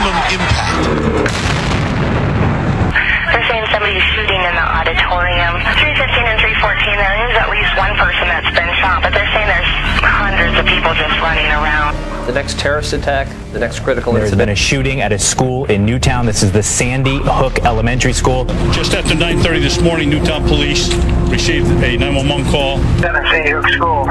maximum impact. They're saying somebody's shooting in the auditorium. 315 and 314, there is at least one person that's been shot, but they're saying there's hundreds of people just running around. The next terrorist attack, the next critical incident. There's been a shooting at a school in Newtown. This is the Sandy Hook Elementary School. Just after 9:30 this morning, Newtown police received a 911 call. Down at Sandy Hook School,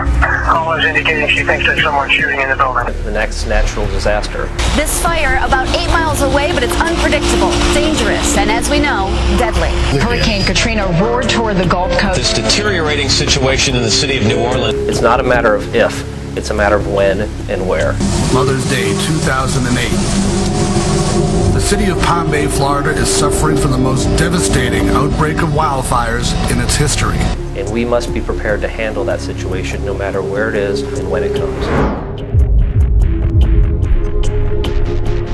caller is indicating she thinks there's someone shooting in the building. The next natural disaster. This fire about 8 miles away, but it's unpredictable, dangerous, and as we know, deadly. Hurricane Katrina roared toward the Gulf Coast. This deteriorating situation in the city of New Orleans. It's not a matter of if, it's a matter of when and where. Mother's Day 2008. The city of Palm Bay, Florida is suffering from the most devastating outbreak of wildfires in its history. And we must be prepared to handle that situation no matter where it is and when it comes.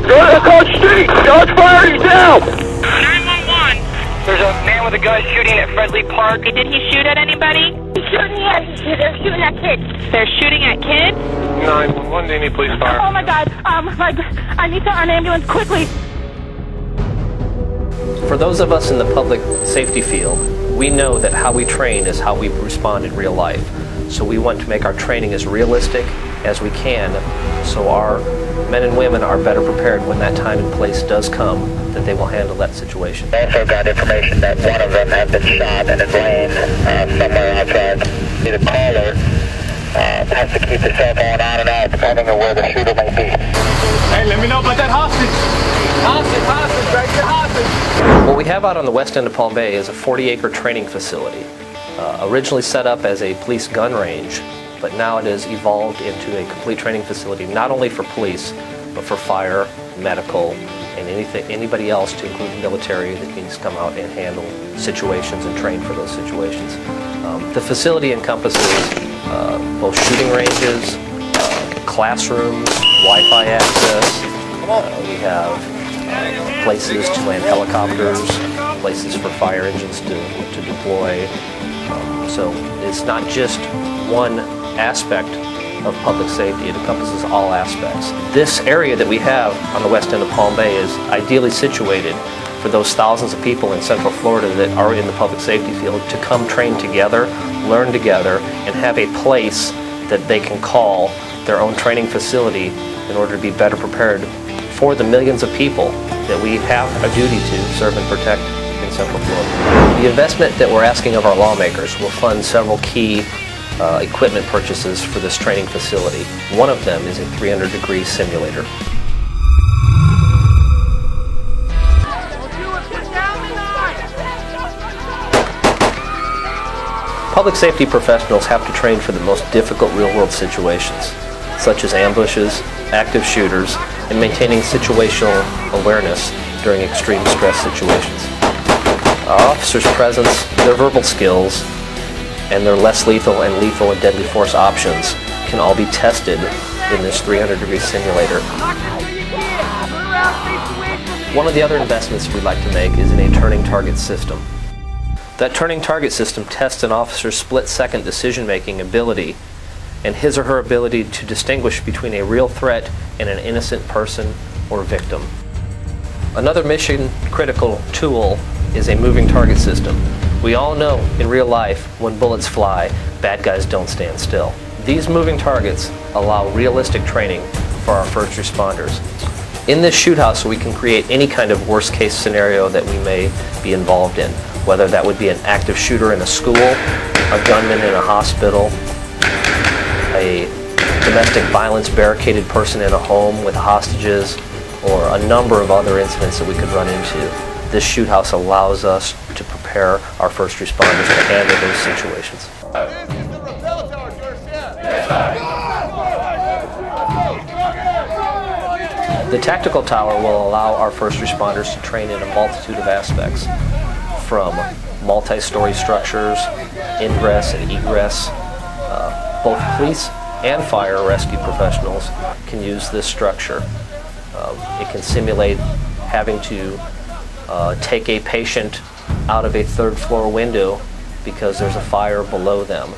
Go to Coach Street! Shots fired, he's down! 911. There's a man with a gun shooting at Friendly Park. Did he shoot at anybody? They're shooting at kids. They're shooting at kids? 911, do you need police fire? Oh my God, I need an ambulance quickly. For those of us in the public safety field, we know that how we train is how we respond in real life. So we want to make our training as realistic as we can so our men and women are better prepared when that time and place does come, that they will handle that situation. I also got information that one of them had been shot and is laying somewhere outside. The caller has to keep the cell phone on and out depending on where the shooter may be. Hey, let me know about that hostage. Hostage, right there, hostage. What we have out on the west end of Palm Bay is a 40-acre training facility. Originally set up as a police gun range, but now it has evolved into a complete training facility, not only for police, but for fire, medical, and anybody else, to include the military, that needs to come out and handle situations and train for those situations. The facility encompasses both shooting ranges, classrooms, Wi-Fi access. We have places to land helicopters, places for fire engines to deploy. So it's not just one aspect of public safety, it encompasses all aspects. This area that we have on the west end of Palm Bay is ideally situated for those thousands of people in Central Florida that are in the public safety field to come train together, learn together, and have a place that they can call their own training facility in order to be better prepared for the millions of people that we have a duty to serve and protect in Central Florida. The investment that we're asking of our lawmakers will fund several key equipment purchases for this training facility. One of them is a 300-degree simulator. Public safety professionals have to train for the most difficult real-world situations, such as ambushes, active shooters, and maintaining situational awareness during extreme stress situations. Our officers' presence, their verbal skills, and their less lethal and lethal and deadly force options can all be tested in this 300-degree simulator. One of the other investments we'd like to make is in a turning target system. That turning target system tests an officer's split-second decision-making ability and his or her ability to distinguish between a real threat and an innocent person or victim. Another mission-critical tool is a moving target system. We all know in real life when bullets fly, bad guys don't stand still. These moving targets allow realistic training for our first responders. In this shoot house, we can create any kind of worst-case scenario that we may be involved in, whether that would be an active shooter in a school, a gunman in a hospital, a domestic violence barricaded person in a home with hostages, or a number of other incidents that we could run into. This shoot house allows us to prepare our first responders to handle those situations. The tactical tower will allow our first responders to train in a multitude of aspects, from multi-story structures, ingress and egress. Both police and fire rescue professionals can use this structure. It can simulate having to take a patient out of a third-floor window because there's a fire below them.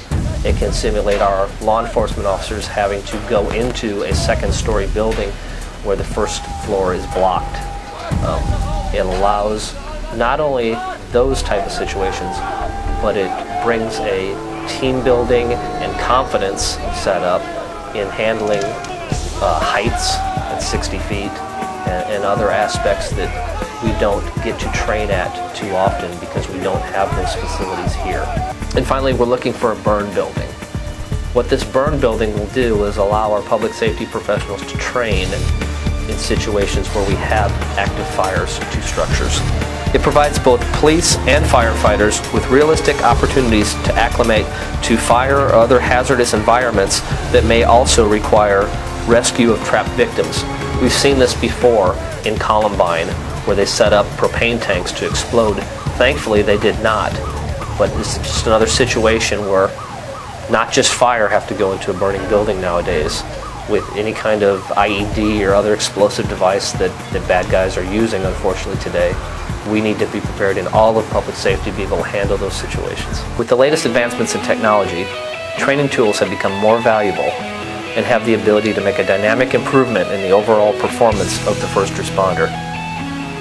It can simulate our law enforcement officers having to go into a second-story building where the first floor is blocked. It allows not only those type of situations, but it brings a team building and confidence setup in handling heights at 60 feet and other aspects that we don't get to train at too often because we don't have those facilities here. And finally, we're looking for a burn building. What this burn building will do is allow our public safety professionals to train in situations where we have active fires to structures. It provides both police and firefighters with realistic opportunities to acclimate to fire or other hazardous environments that may also require rescue of trapped victims. We've seen this before in Columbine, where they set up propane tanks to explode. Thankfully, they did not. But this is just another situation where not just fire have to go into a burning building nowadays. With any kind of IED or other explosive device that bad guys are using, unfortunately, today, we need to be prepared in all of public safety to be able to handle those situations. With the latest advancements in technology, training tools have become more valuable and have the ability to make a dynamic improvement in the overall performance of the first responder.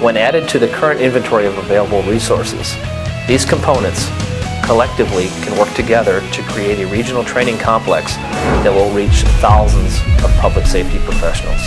When added to the current inventory of available resources, these components collectively can work together to create a regional training complex that will reach thousands of public safety professionals.